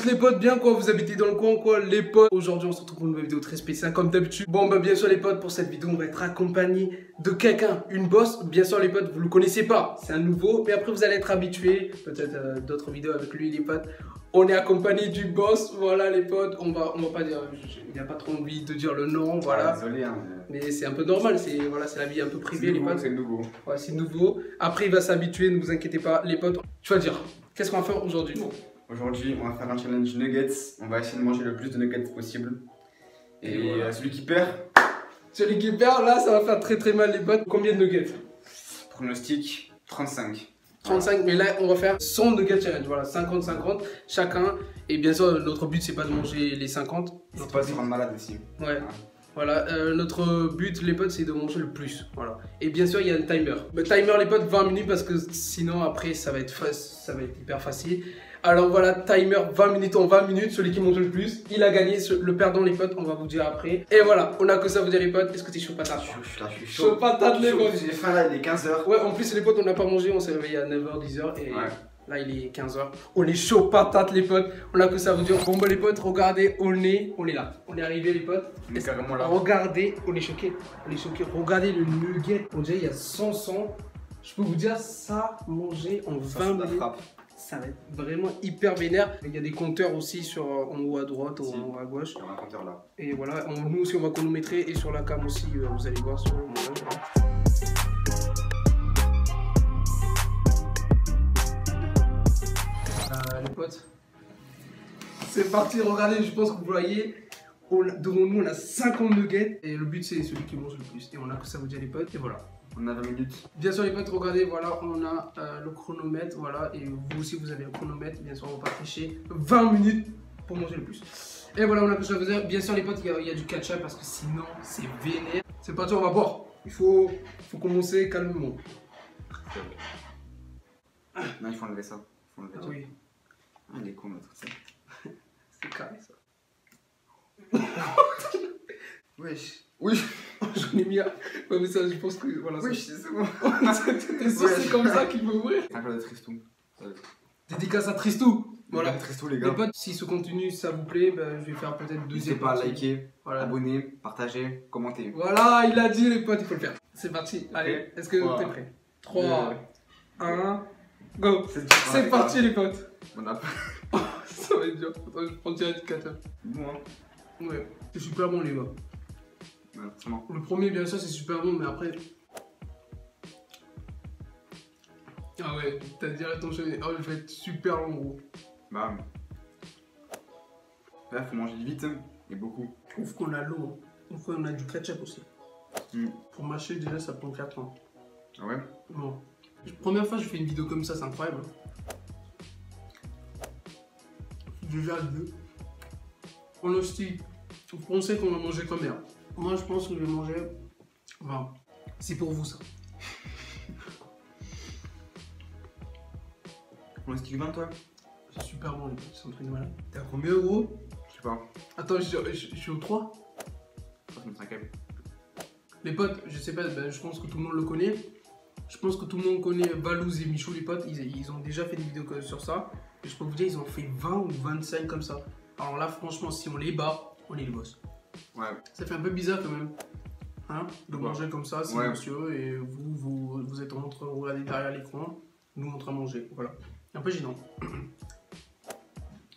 Les potes, bien quoi, vous habitez dans le coin quoi, les potes. Aujourd'hui on se retrouve pour une nouvelle vidéo très spéciale comme d'habitude. Bon bah bien sûr les potes, pour cette vidéo on va être accompagné de quelqu'un, une boss. Bien sûr les potes, vous le connaissez pas, c'est un nouveau, mais après vous allez être habitués. Peut-être d'autres vidéos avec lui les potes. On est accompagné du boss, voilà les potes. On va pas dire, il n'y a pas trop envie de dire le nom, voilà. Ah, désolé hein. Mais c'est un peu normal, c'est voilà, c'est la vie un peu privée les potes. C'est nouveau. Ouais, c'est nouveau. Après il va s'habituer, ne vous inquiétez pas les potes. Tu vas dire, qu'est-ce qu'on va faire aujourd'hui? Aujourd'hui, on va faire un challenge nuggets. On va essayer de manger le plus de nuggets possible. Et voilà. Celui qui perd. Celui qui perd, là, ça va faire très mal les potes. Combien de nuggets? Pronostic 35. 35, mais là, on va faire 100 nuggets challenge. Voilà, 50-50 chacun. Et bien sûr, notre but, c'est pas de manger les 50. C'est pas de se rendre malade aussi. Ouais. Voilà, notre but les potes c'est de manger le plus, voilà. Et bien sûr il y a un timer. Le timer les potes 20 minutes parce que sinon après ça va être hyper facile. Alors voilà, timer 20 minutes en 20 minutes, celui qui mange le plus, il a gagné, le perdant les potes, on va vous dire après. Et voilà, on a que ça à vous dire les potes, est-ce que t'es chaud patate? Je suis chaud. Chaud patate les potes. J'ai faim là, il est 15h. Ouais, en plus les potes on n'a pas mangé, on s'est réveillé à 9h, 10h et... Ouais. Là il est 15h, on est chaud patate les potes, on a que ça à vous dire. Bon bah les potes, regardez, on est là, on est arrivé les potes. On est carrément là. Regardez, on est choqués, regardez le nugget, on dirait il y a 100. Je peux vous dire ça, manger en 20 minutes, ça va être vraiment hyper vénère. Il y a des compteurs aussi sur en haut à droite, en haut à gauche. Il y a un compteur là. Et voilà, nous aussi on va chronométrer et sur la cam aussi, vous allez voir sur le montage. Les potes, c'est parti, regardez, je pense que vous voyez, devant nous on a 50 nuggets et le but c'est celui qui mange le plus et on a que ça vous dire les potes et voilà. On a 20 minutes. Bien sûr les potes, regardez, voilà, on a le chronomètre, voilà, et vous aussi vous avez le chronomètre, bien sûr on va pas tricher, 20 minutes pour manger le plus. Et voilà, on a que ça vous dire, bien sûr les potes, il y a du ketchup parce que sinon c'est vénère. C'est parti, on va boire, il faut commencer calmement. Non, il faut enlever ça. Il faut enlever ça. Oui. Ah, il est con notre ça. C'est carré ça. Wesh. Oui. J'en ai mis un. Ouais, mais ça, je pense que. Voilà, Wesh, c'est bon. T'es sûr c'est comme ça qu'il veut ouvrir? Un peu de Tristou. Dédicace à Tristou. Voilà. Tristou, les gars. Les potes, si ce contenu ça vous plaît, ben, je vais faire peut-être deuxième. N'hésitez pas à liker, voilà. abonner, partager, commenter. Voilà, il a dit les potes, il faut le faire. C'est parti. Allez, est-ce que t'es prêt? 3, 1, go. C'est parti les potes. On a pas. Ça va être dur. Attends, je prends direct du ketchup. Bon, hein. Ouais, c'est super bon les gars. Ouais, forcément. Le premier, bien sûr, c'est super bon, mais après. Ah ouais, t'as direct ton cheveu. Oh, je vais être super long, gros. Bah. Là, faut manger vite et beaucoup. Ouf qu'on a l'eau. Ouf qu'on a du ketchup aussi. Pour mâcher, déjà, ça prend 4 ans. Ah ouais? Bon. Première fois, je fais une vidéo comme ça, c'est incroyable. Déjà, le 2. Pronostic. Vous pensez qu'on va manger combien? Moi, je pense que je vais manger 20. C'est pour vous, ça. Pronostic 20, toi? C'est super bon, les potes, c'est un truc de malade. T'es à combien, gros? Je sais pas. Attends, je suis au 3. C'est une cinquième. Les potes, je sais pas, ben, je pense que tout le monde le connaît. Je pense que tout le monde connaît Valouz et Michou, les potes. Ils ont déjà fait des vidéos sur ça. Et je peux vous dire, ils ont fait 20 ou 25 comme ça. Alors là, franchement, si on les bat, on est le boss. Ouais. Ça fait un peu bizarre quand même. Hein, de manger comme ça, c'est monsieur. Et vous êtes en train de regarder derrière l'écran. Nous, on est en train de manger. Voilà. Un peu gênant.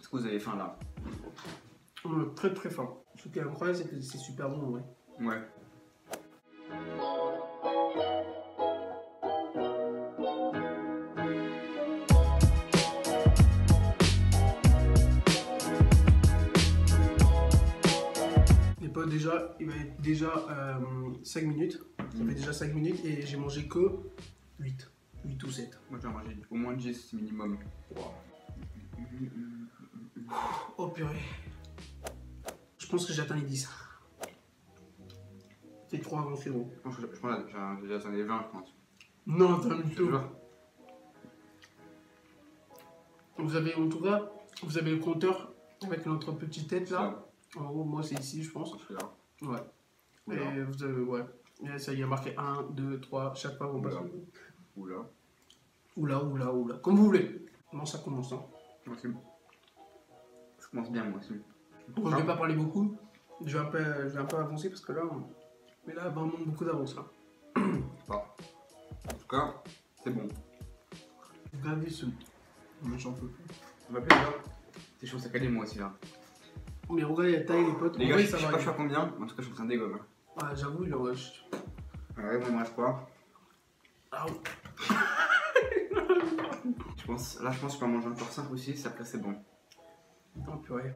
Est-ce que vous avez faim là? On est très très faim. Ce qui est incroyable, c'est que c'est super bon en vrai. Ouais. Les potes, déjà, il va être déjà 5 minutes. Ça fait déjà 5 minutes et j'ai mangé que 8. 8 ou 7. Moi, j'ai mangé au moins 10 minimum. Wow. Oh purée. Je pense que j'ai atteint les 10. C'est 3 avant, c'est bon. Je pense que j'ai déjà atteint les 20, je pense. Non, t'as mis tout. Vous avez en tout cas, vous avez le compteur avec notre petite tête là. En haut, moi c'est ici, je pense. Là. Ouais. Et vous avez, ouais. Et ça y a marqué 1, 2, 3, chaque fois vous passez. Oula. Oula, oula, oula. Comme vous voulez. Comment ça commence, hein? Merci. Ça commence bien, moi aussi. Bon, je vais pas parler beaucoup. Je vais un peu avancer parce que là, mais là, vraiment beaucoup d'avance là. Bon. En tout cas, c'est bon. Regardez ce. Moi, j'en peux plus. Ça va plus, les gars. C'est chaud, ça calme moi aussi là. Mais regardez la taille, les potes. Les En gars, vrai, je sais ça pas va. je suis à combien, mais en tout cas, je suis en train de dégommer. Ah, j'avoue, il en reste. Ouais, moi, il me reste quoi? Ah, ouais. Je pense que je peux en manger encore 5 ou 6, après c'est bon. Oh, purée.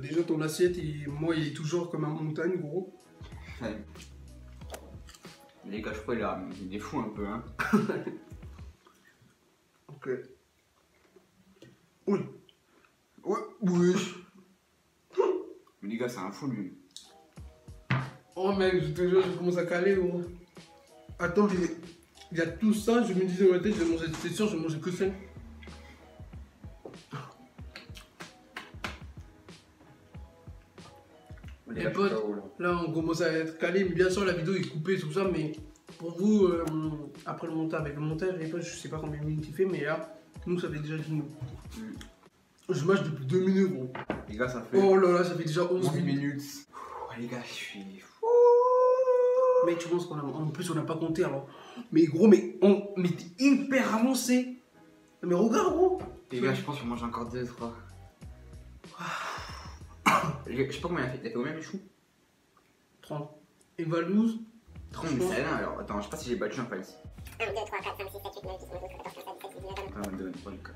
Déjà, ton assiette, moi, il est toujours comme une montagne, gros. Ouais. Les gars, je crois il est fou un peu, hein. Ok. Oui. Ouais, oui. Mais les gars, c'est un fou lui. Oh mec, je te jure, je commence à caler, gros. Attends, il y a tout ça, je me disais dans ma tête, je vais manger, c'est sûr, je vais manger que ça. Les gars, potes, je suis KO, là. là on commence à être calé, mais bien sûr la vidéo est coupée, tout ça, mais pour vous, après le montage, avec le montage, les potes, je sais pas combien de minutes il fait, mais là, nous ça fait déjà 10 minutes. Je mange depuis 2 minutes, gros. Les gars, ça fait Oh là là, ça fait déjà 11 11 minutes. minutes. Oh, les gars, je suis fou. Mec, tu penses en plus on n'a pas compté alors. Mais gros, mais t'es hyper avancé. Mais regarde, gros. Les gars, je pense que je vais manger encore 2, 3. Je sais pas combien il a fait. Il a fait combien, Michou? 30. Et va 12. 30, mais c'est rien alors. Attends, je sais pas si j'ai battu en fait. 1, 2, 3, 4, 5, 6, 7, 8, 9, 10, 11, 12, 13, 14, 15, 16, 17, 18, 19, 20. 1, 2, 3, 4.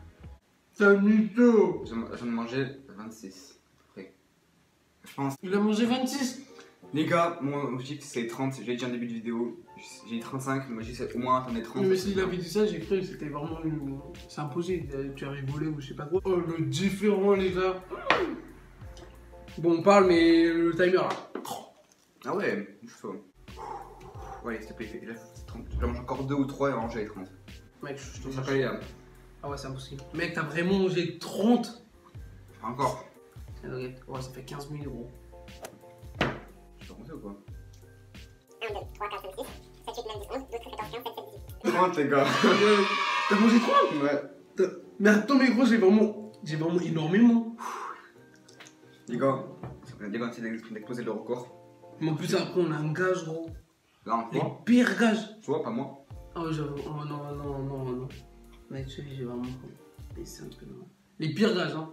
C'est un mytho. Je viens de manger 26. Après. Je pense. Il a mangé 26. Les gars, mon objectif c'est 30. J'ai dit en début de vidéo. J'ai dit 35, mais j'ai dit au moins attendez 30. Mais s'il avait dit ça, j'ai cru que c'était vraiment une. C'est impossible. Tu as rigolé ou je sais pas quoi. Oh, le différent, les gars. Bon, on parle, mais le timer là. Ah ouais, je suis chaud. Ouais, s'il te plaît, fais 30. Je vais manger encore 2 ou 3 et ranger les 30. Mec, je te Ça dis. fait là. Ah ouais, c'est impossible. Mec, t'as vraiment mangé 30. Encore. Ouais, ça fait 15 000 euros. Je peux compter ou quoi? 1, 2, 3, 4, 5, 6, 7, 8, 9, 10, 11, 12, 13, 14, 15, 16, 17, 18. 30 les gars. T'as mangé 30? Ouais. Mais attends, mais gros, j'ai vraiment énormément. Les gars, c'est d'exploser le record. Mais en plus, après, on a un gage, gros. Là, on Les voit. pires gages. Tu vois, pas moi. Ah ouais, j'avoue. Oh non. Mec, j'ai vraiment. Mais c'est un truc. Les pires gages, hein.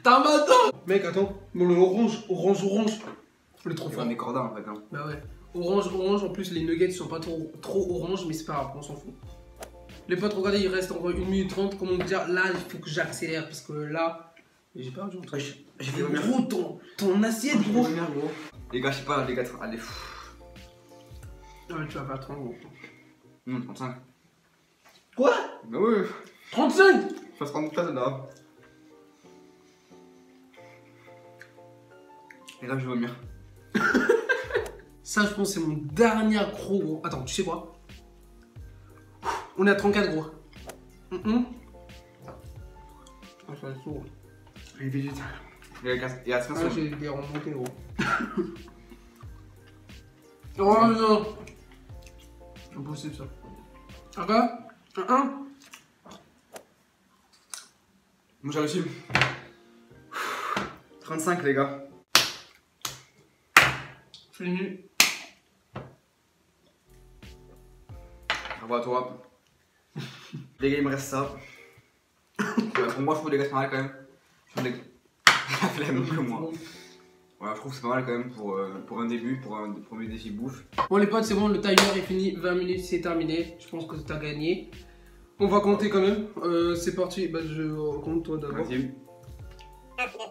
T'as un bâton. Mec, attends. Bon, le orange. Le trop Il fort. va des cordas en fait. Hein. Bah ouais. Orange, en plus, les nuggets ils sont pas trop orange, mais c'est pas grave, on s'en fout. Les potes, regardez, il reste encore 1 minute 30. Comment dire, là, il faut que j'accélère parce que là, j'ai perdu. J'ai fait Mais gros, ton assiette, gros. Les gars, je sais pas, les gars, allez. Non, mais tu vas pas 30, gros. Non, 35. Quoi? Bah ouais, 35? je fasse 30 places là. Les gars, je vais vomir. Ça, je pense, c'est mon dernier gros, gros. Attends, tu sais quoi? On est à 34, gros. Ah, ça va être sourd. Il est vite. Les gars, il y a 5 Ah, secondes. j'ai des remontées, gros. Oh non! C'est impossible, ça. Ok? Moi j'ai réussi. 35 les gars. Fini. Bravo à toi. Les gars, il me reste ça. Pour moi, je trouve les gars c'est pas mal quand même. Je trouve la flemme que moi. Ouais, je trouve que c'est pas mal quand même pour un début, pour un premier défi bouffe. Bon les potes, c'est bon, le timer est fini, 20 minutes, c'est terminé. Je pense que t'as gagné. On va compter quand même. C'est parti, bah je compte toi d'abord. Vas-y. 1, 2,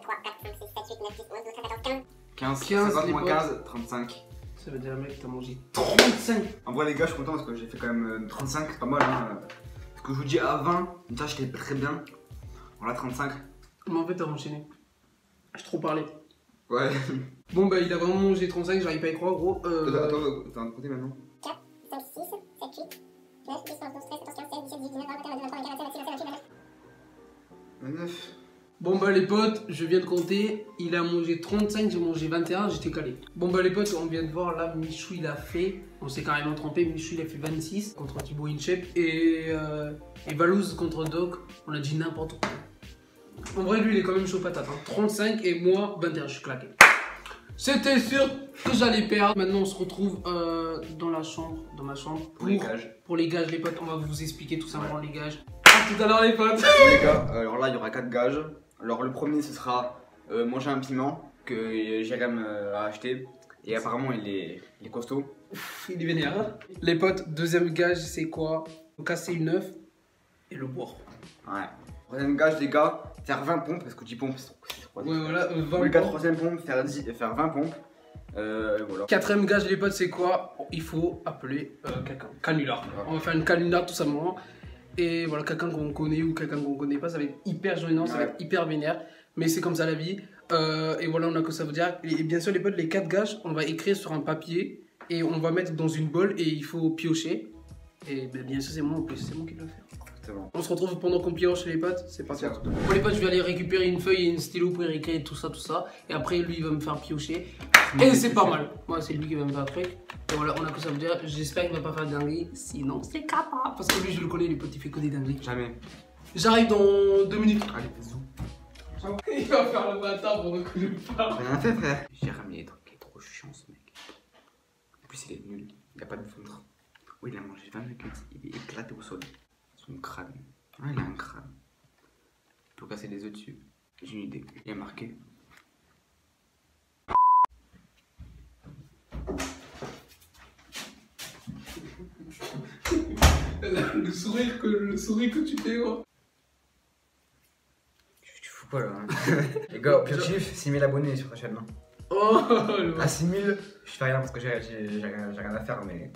3, 4, 5, 6, 7, 8, 9, 10, 11, 12, 13, 14, 15. 15, 50 les moins potes. 15, 35. Ça veut dire mec, t'as mangé 35. En vrai les gars, je suis content parce que j'ai fait quand même 35, c'est pas mal hein. Parce que je vous dis à 20, déjà j'étais très bien. Voilà 35. Mais en fait t'as enchaîné. J'ai trop parlé. Ouais. Bon bah il a vraiment mangé 35, j'arrive pas à y croire gros. Attends, t'as un côté maintenant. 4, 5, 6, 7, 8, 9, 10, 11, 12, 13, 14, 15, 16, 17, 18, 19, 20, 21, 22, 23, 24, 25, 26, 27, 28, 29. 29. Bon bah les potes, je viens de compter, il a mangé 35, j'ai mangé 21, j'étais calé. Bon bah les potes, on vient de voir là, Michou il a fait, on s'est carrément trompé, Michou il a fait 26 contre Thibaut Inchep et Valouz contre Doc, on a dit n'importe quoi. En vrai lui il est quand même chaud patate, hein. 35 et moi 21, je suis claqué. C'était sûr que j'allais perdre. Maintenant on se retrouve dans ma chambre Pour les gages. Pour les gages les potes, on va vous expliquer tout simplement les gages. A tout à l'heure les potes. Les gars, alors là il y aura 4 gages. Alors le premier ce sera manger un piment que Jérém a acheté. Et apparemment il est costaud. Il est vénère. Hein. Les potes, deuxième gage c'est quoi? Casser une œuf et le boire. Ouais. Troisième gage les gars, faire 20 pompes parce que 10 pompes c'est trop. Ouais voilà, 20 Les gars, troisième pompe, faire 20 pompes. Voilà. Quatrième gage les potes c'est quoi? Il faut appeler quelqu'un. Canular. Ouais. On va faire une canular tout simplement. Et voilà, quelqu'un qu'on connaît ou quelqu'un qu'on connaît pas, ça va être hyper gênant, ça va être hyper vénère. Mais c'est comme ça la vie. Et voilà, on a que ça vous dire. Et bien sûr les potes, les 4 gages, on va écrire sur un papier. Et on va mettre dans une bolle et il faut piocher. Et bien sûr c'est moi en plus, c'est moi qui dois le faire. Bon. On se retrouve pendant qu'on pioche les potes, c'est parti. Bon les potes, je vais aller récupérer une feuille et une stylo pour écrire tout ça. Et après lui il va me faire piocher. Et c'est pas mal. Moi c'est lui qui va me faire un truc. Et voilà, on a que ça vous dire. J'espère qu'il va pas faire de dinguerie. Sinon c'est capable. Parce que lui je le connais, les potes, il fait que des dingueries. Jamais. J'arrive dans 2 minutes. Allez, bisous. Il va faire le bâtard pendant que je parle. Rien fait frère. Jérém il est trop chiant ce mec. En plus il est nul. Il a pas de ventre. Oui il a mangé 20 minutes. Il est éclaté au sol. Son crâne. Ah, il a un crâne. Il peut casser les œufs dessus. J'ai une idée. Il a marqué. Le sourire que tu fais, moi. Tu fous quoi là hein. Les gars, objectif 6000 abonnés sur la chaîne. Hein. Oh, à 6000, je fais rien parce que j'ai rien à faire, mais.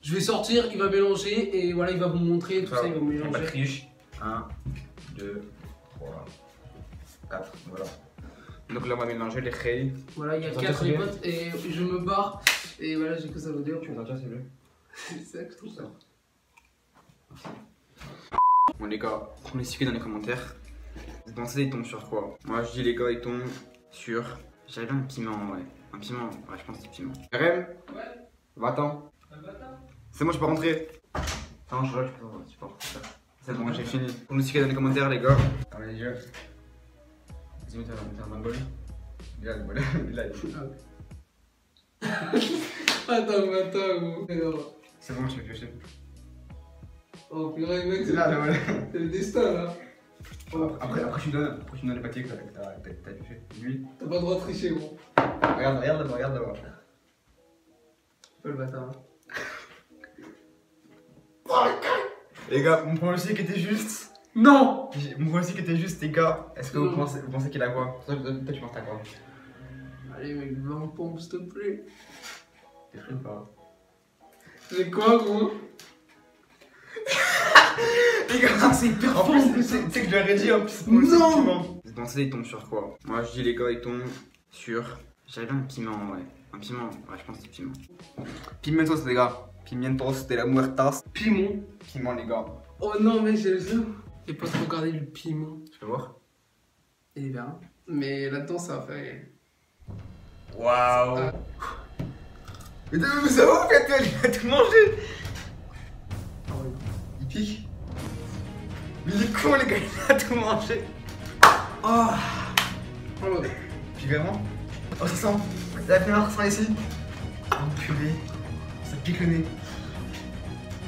Je vais sortir, il va mélanger et voilà, il va vous montrer tout ça, il va vous mélanger. On va triche. 1, 2, 3, 4, voilà. Donc là, on va mélanger les rayes. Voilà, il y a 4 les potes et je me barre. Et voilà, j'ai que ça vous dire. Tu veux sortir, c'est bleu. C'est ça que je trouve ça. Bon, les gars, pronostiquez dans les commentaires. Vous pensez, ils tombent sur quoi? Moi, je dis, les gars, ils tombent sur. J'avais un piment, ouais. Un piment, ouais, je pense que c'est piment. Jérém? Ouais. Va-t'en. C'est moi, je peux rentrer. Attends, je peux rentrer. C'est bon, j'ai fini. Pronostiquez dans les commentaires, les gars. Fermez les yeux. Vas-y, mets-toi dans ma bol. Il a le bol. Il a le bol. Attends, gros. C'est bon, je vais piocher. Oh, purée, mec, C'est là, le bol. C'est le destin, là. Après, tu donnes les papiers que t'as pioché. Lui. T'as pas le droit de tricher, gros. Regarde là-bas. Fais le bâtard. Les gars, mon pronostic était juste. Non! Mon pronostic était juste, les gars. Est-ce que vous pensez qu'il a quoi? Toi, tu penses à quoi? Allez, mec, 20 pompes, s'il te plaît. T'es frais ou pas? C'est quoi, gros? Les gars, c'est hyper fort. Tu sais que je lui aurais dit en plus. Non! Vous pensez, ils tombent sur quoi? Moi, je dis, les gars, ils tombent sur. J'avais un piment, ouais. Un piment, ouais, je pense que c'est piment. Pimientos, les gars. Pimientos de la muertas. Piment. Piment, les gars. Oh non, mais j'ai ça. Et pas regarder le piment. Je peux voir? Il est bien. Mais là-dedans, ça fait. Waouh! Mais ça va, il a tout mangé! Ah ouais. Il pique? Mais il est con, les gars, il a tout mangé! Oh! Oh. Puis vraiment? Oh, ça sent! La fleur, ça sent ici! Oh, purée! Ça pique le nez!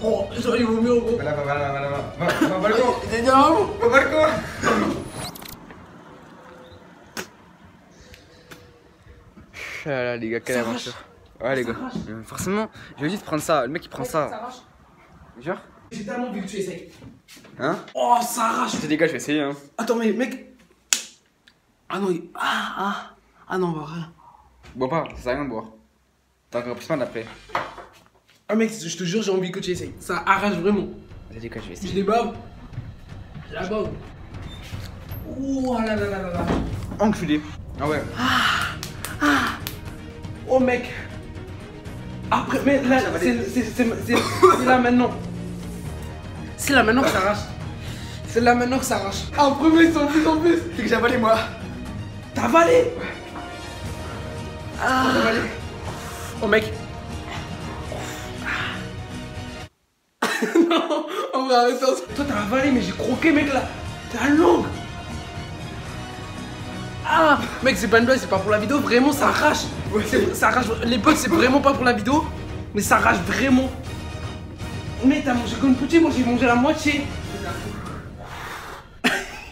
Oh, j'arrive au mur, gros! Voilà, va au balcon! T'es dedans? Va au balcon! Ah là, les gars, quelle aventure! Ouais, les gars, forcément, je vais juste prendre ça. Le mec il prend ça. Ça arrache. Jure? J'ai tellement vu que tu essayes. Hein? Oh, ça arrache! Je te dis, gars, je vais essayer. Hein. Attends, mais mec. Ah non, ah non, bah rien. Bois pas, ça sert à rien de boire. T'as encore plus mal après. Ah, mec, je te jure, j'ai envie que tu essayes. Ça arrache vraiment. Vas-y, quoi, je vais Je essayer. les bave. Je la bave. Oh là là là là là. Enculé. Ah ouais. Oh, mec. Après, mais là, c'est là maintenant. C'est là maintenant que ça arrache. C'est là maintenant que ça arrache. Ah, en premier, ils sont de plus en plus. C'est que j'ai avalé moi. T'as avalé? Ah. J'ai avalé. Oh mec. Non, on va arrêter. Toi t'as avalé mais j'ai croqué mec là. T'as la langue. Ah mec c'est pas une blague, c'est pas pour la vidéo, vraiment ça arrache. Ouais. Ça arrache. Les potes c'est vraiment pas pour la vidéo, mais ça arrache vraiment. Mais t'as mangé comme petit, moi j'ai mangé la moitié.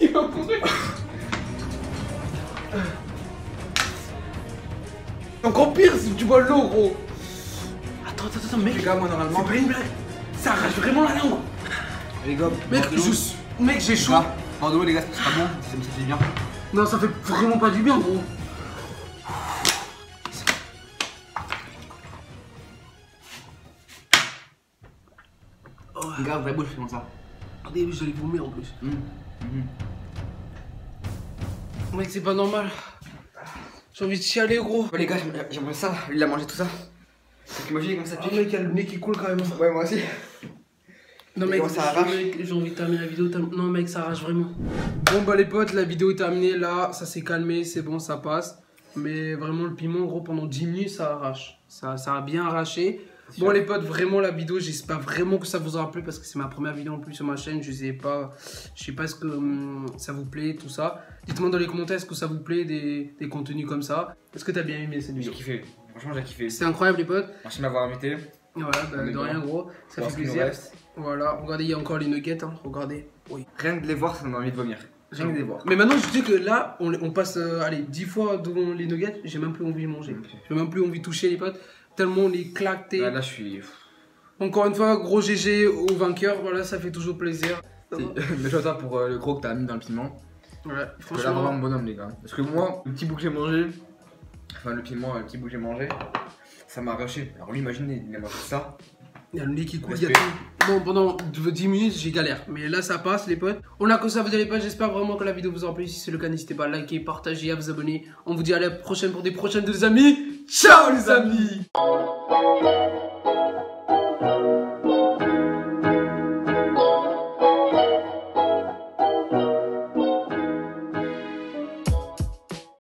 Il va mourir. Encore pire si tu bois l'eau gros. Attends mec. Les gars, moi normalement. C'est pas une blague. Ça arrache vraiment la langue. Les gars, Mec, j'ai chaud. Pardon les gars, c'est pas bon, ça me fait bien. Non, ça fait vraiment pas du bien, gros. Oh. Les gars, vraie bouche, c'est comme ça. Au début, j'allais vomir en plus. Mec, c'est pas normal. J'ai envie de chialer, gros. Oh, les gars, j'aimerais ça. Il a mangé tout ça. Donc imaginez comment ça Oh, pique. mec, il y a le nez qui coule quand même. Ouais, moi aussi. Non mec, j'ai envie de terminer la vidéo. Non mec, ça arrache vraiment. Bon bah les potes, la vidéo est terminée là, ça s'est calmé, c'est bon, ça passe. Mais vraiment le piment gros pendant 10 minutes ça arrache. Ça a bien arraché. Bon les potes, vraiment la vidéo, j'espère vraiment que ça vous aura plu parce que c'est ma première vidéo en plus sur ma chaîne. Je sais pas ce que ça vous plaît, tout ça. Dites-moi dans les commentaires est-ce que ça vous plaît des contenus comme ça. Est-ce que t'as bien aimé cette vidéo? J'ai kiffé, franchement j'ai kiffé. C'est incroyable les potes. Merci de m'avoir invité. Voilà, bah, de rien gros, ça fait plaisir. Voilà, regardez, il y a encore les nuggets, hein. Regardez. Oui. Rien que de les voir, ça me donne envie de vomir. Rien que de les voir. Mais maintenant, je dis que là, on passe, allez, 10 fois devant les nuggets, j'ai même plus envie de manger. J'ai même plus envie de toucher les potes, tellement on les claque. Là, je suis. Encore une fois, gros GG au vainqueur, voilà, ça fait toujours plaisir. Mais toi pour le gros que t'as mis dans le piment. Ouais, Franchement, là, vraiment bonhomme, les gars. Parce que moi, le petit bout que j'ai mangé, enfin, le piment, le petit bout que j'ai mangé, ça m'a arraché. Alors, lui, imaginez, il a mangé ça. Il y a le nez qui coule, il y a tout. Bon, pendant 10 minutes, j'ai galère. Mais là, ça passe, les potes. On a que ça, vous allez pas. J'espère vraiment que la vidéo vous aura plu. Si c'est le cas, n'hésitez pas à liker, partager, à vous abonner. On vous dit à la prochaine pour des prochaines, les amis. Ciao, les amis!